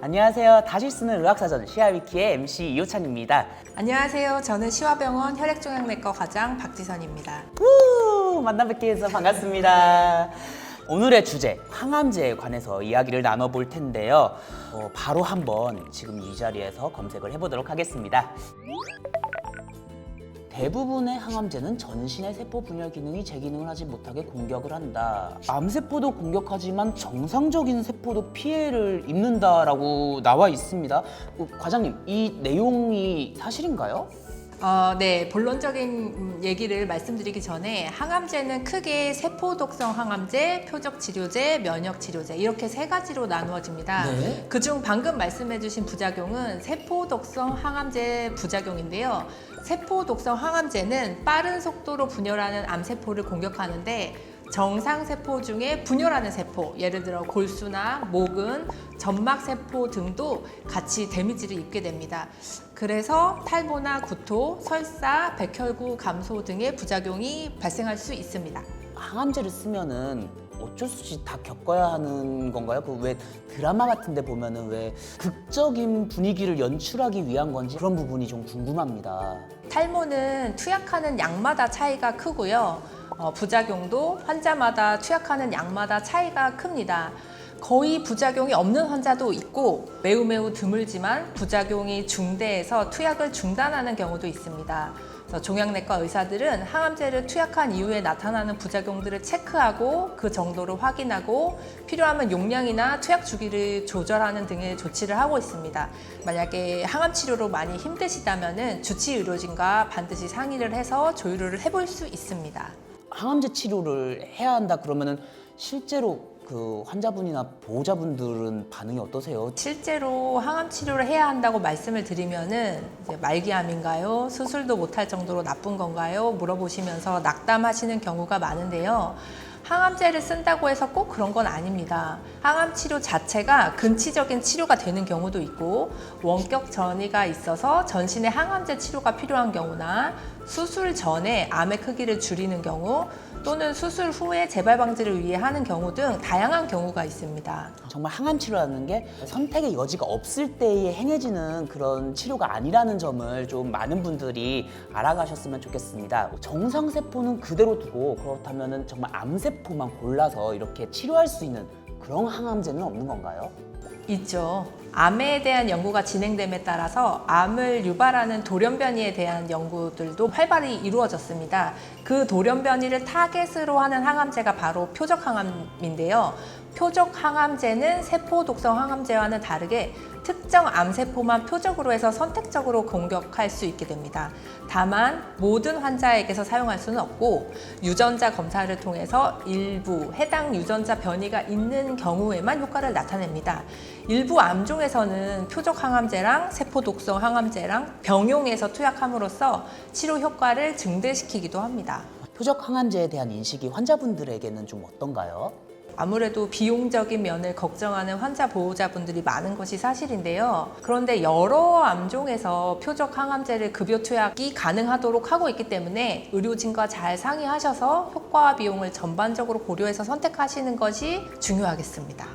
안녕하세요. 다시 쓰는 의학사전 시아위키의 MC 이호찬입니다. 안녕하세요. 저는 시화병원 혈액종양내과 과장 박지선입니다. 만나 뵙게 해서 반갑습니다. 오늘의 주제, 항암제에 관해서 이야기를 나눠볼 텐데요. 바로 한번 지금 이 자리에서 검색을 해보도록 하겠습니다. 대부분의 항암제는 전신의 세포 분열 기능이 제 기능을 하지 못하게 공격을 한다. 암세포도 공격하지만 정상적인 세포도 피해를 입는다라고 나와 있습니다. 과장님, 이 내용이 사실인가요? 네, 본론적인 얘기를 말씀드리기 전에 항암제는 크게 세포독성 항암제, 표적치료제, 면역치료제 이렇게 세 가지로 나누어집니다. 네. 그중 방금 말씀해주신 부작용은 세포독성 항암제 부작용인데요. 세포독성 항암제는 빠른 속도로 분열하는 암세포를 공격하는데 정상세포 중에 분열하는 세포, 예를 들어 골수나 모근, 점막세포 등도 같이 데미지를 입게 됩니다. 그래서 탈모나 구토, 설사, 백혈구 감소 등의 부작용이 발생할 수 있습니다. 항암제를 쓰면은 어쩔 수 없이 다 겪어야 하는 건가요? 그 왜 드라마 같은 데 보면은 왜 극적인 분위기를 연출하기 위한 건지 그런 부분이 좀 궁금합니다. 탈모는 투약하는 약마다 차이가 크고요. 부작용도 환자마다 투약하는 약마다 차이가 큽니다. 거의 부작용이 없는 환자도 있고 매우 드물지만 부작용이 중대해서 투약을 중단하는 경우도 있습니다. 그래서 종양내과 의사들은 항암제를 투약한 이후에 나타나는 부작용들을 체크하고 그 정도를 확인하고 필요하면 용량이나 투약 주기를 조절하는 등의 조치를 하고 있습니다. 만약에 항암 치료로 많이 힘드시다면 주치 의료진과 반드시 상의를 해서 조율을 해볼 수 있습니다. 항암제 치료를 해야 한다 그러면은 실제로 그 환자분이나 보호자분들은 반응이 어떠세요? 실제로 항암 치료를 해야 한다고 말씀을 드리면은 이제 말기암인가요? 수술도 못할 정도로 나쁜 건가요? 물어보시면서 낙담하시는 경우가 많은데요. 항암제를 쓴다고 해서 꼭 그런 건 아닙니다. 항암 치료 자체가 근치적인 치료가 되는 경우도 있고 원격 전이가 있어서 전신에 항암제 치료가 필요한 경우나 수술 전에 암의 크기를 줄이는 경우 또는 수술 후에 재발 방지를 위해 하는 경우 등 다양한 경우가 있습니다. 정말 항암 치료라는 게 선택의 여지가 없을 때에 행해지는 그런 치료가 아니라는 점을 좀 많은 분들이 알아가셨으면 좋겠습니다. 정상세포는 그대로 두고 그렇다면 정말 암세포만 골라서 이렇게 치료할 수 있는 그런 항암제는 없는 건가요? 있죠. 암에 대한 연구가 진행됨에 따라서 암을 유발하는 돌연변이에 대한 연구들도 활발히 이루어졌습니다. 그 돌연변이를 타겟으로 하는 항암제가 바로 표적항암인데요. 표적항암제는 세포독성 항암제와는 다르게 특정 암세포만 표적으로 해서 선택적으로 공격할 수 있게 됩니다. 다만 모든 환자에게서 사용할 수는 없고 유전자 검사를 통해서 일부 해당 유전자 변이가 있는 경우에만 효과를 나타냅니다. 일부 암종에서는 표적항암제랑 세포독성 항암제랑 병용해서 투약함으로써 치료 효과를 증대시키기도 합니다. 표적항암제에 대한 인식이 환자분들에게는 좀 어떤가요? 아무래도 비용적인 면을 걱정하는 환자 보호자분들이 많은 것이 사실인데요. 그런데 여러 암종에서 표적 항암제를 급여 투약이 가능하도록 하고 있기 때문에 의료진과 잘 상의하셔서 효과와 비용을 전반적으로 고려해서 선택하시는 것이 중요하겠습니다.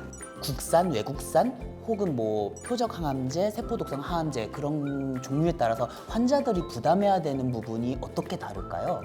국산, 외국산 혹은 뭐 표적 항암제, 세포독성 항암제 그런 종류에 따라서 환자들이 부담해야 되는 부분이 어떻게 다를까요?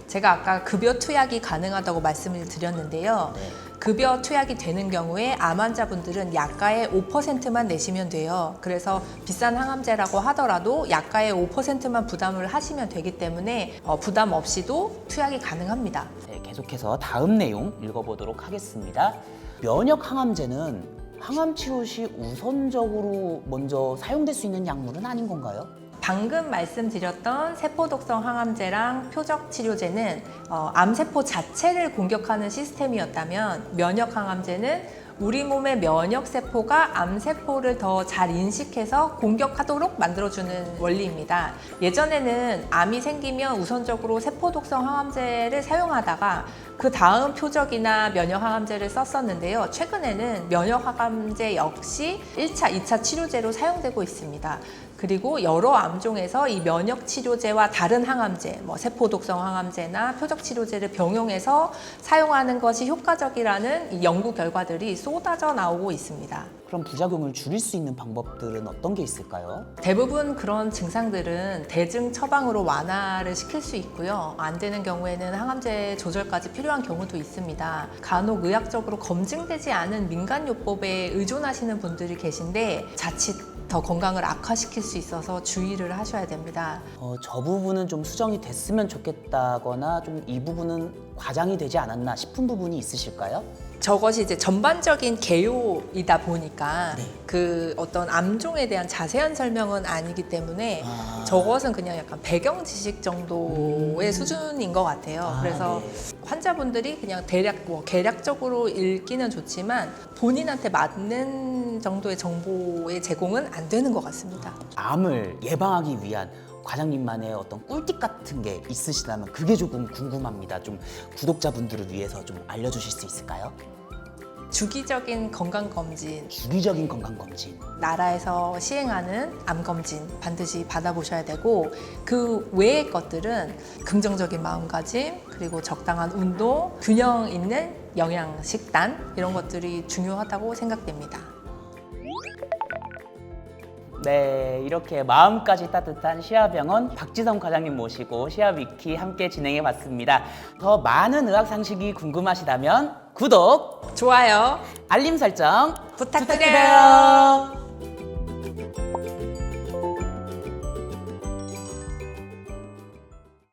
제가 아까 급여 투약이 가능하다고 말씀을 드렸는데요. 네. 급여 투약이 되는 경우에 암 환자분들은 약가의 5%만 내시면 돼요. 그래서 비싼 항암제라고 하더라도 약가의 5%만 부담을 하시면 되기 때문에 부담 없이도 투약이 가능합니다. 네, 계속해서 다음 내용 읽어보도록 하겠습니다. 면역 항암제는 항암 치료 시 우선적으로 먼저 사용될 수 있는 약물은 아닌 건가요? 방금 말씀드렸던 세포독성 항암제랑 표적치료제는 암세포 자체를 공격하는 시스템이었다면 면역 항암제는 우리 몸의 면역세포가 암세포를 더 잘 인식해서 공격하도록 만들어주는 원리입니다. 예전에는 암이 생기면 우선적으로 세포독성 항암제를 사용하다가 그 다음 표적이나 면역항암제를 썼었는데요. 최근에는 면역항암제 역시 1차, 2차 치료제로 사용되고 있습니다. 그리고 여러 암종에서 이 면역 치료제와 다른 항암제, 뭐 세포 독성 항암제나 표적 치료제를 병용해서 사용하는 것이 효과적이라는 이 연구 결과들이 쏟아져 나오고 있습니다. 그럼 부작용을 줄일 수 있는 방법들은 어떤 게 있을까요? 대부분 그런 증상들은 대증 처방으로 완화를 시킬 수 있고요. 안 되는 경우에는 항암제 조절까지 필요한 경우도 있습니다. 간혹 의학적으로 검증되지 않은 민간요법에 의존하시는 분들이 계신데 자칫 더 건강을 악화시킬 수 있어서 주의를 하셔야 됩니다. 저 부분은 좀 수정이 됐으면 좋겠다거나 좀 이 부분은 과장이 되지 않았나 싶은 부분이 있으실까요? 저것이 이제 전반적인 개요이다 보니까 네. 그 어떤 암종에 대한 자세한 설명은 아니기 때문에 저것은 그냥 약간 배경 지식 정도의 수준인 것 같아요. 그래서 네. 환자분들이 그냥 대략 개략적으로 읽기는 좋지만 본인한테 맞는 정도의 정보의 제공은 안 되는 것 같습니다. 암을 예방하기 위한 과장님만의 어떤 꿀팁 같은 게 있으시다면 그게 조금 궁금합니다. 좀 구독자분들을 위해서 좀 알려주실 수 있을까요? 주기적인 건강검진, 주기적인 건강검진. 나라에서 시행하는 암검진 반드시 받아보셔야 되고 그 외의 것들은 긍정적인 마음가짐, 그리고 적당한 운동, 균형 있는 영양 식단 이런 것들이 중요하다고 생각됩니다. 네, 이렇게 마음까지 따뜻한 시아병원 박지성 과장님 모시고 시아위키 함께 진행해 봤습니다. 더 많은 의학 상식이 궁금하시다면 구독, 좋아요. 알림 설정 부탁드려요.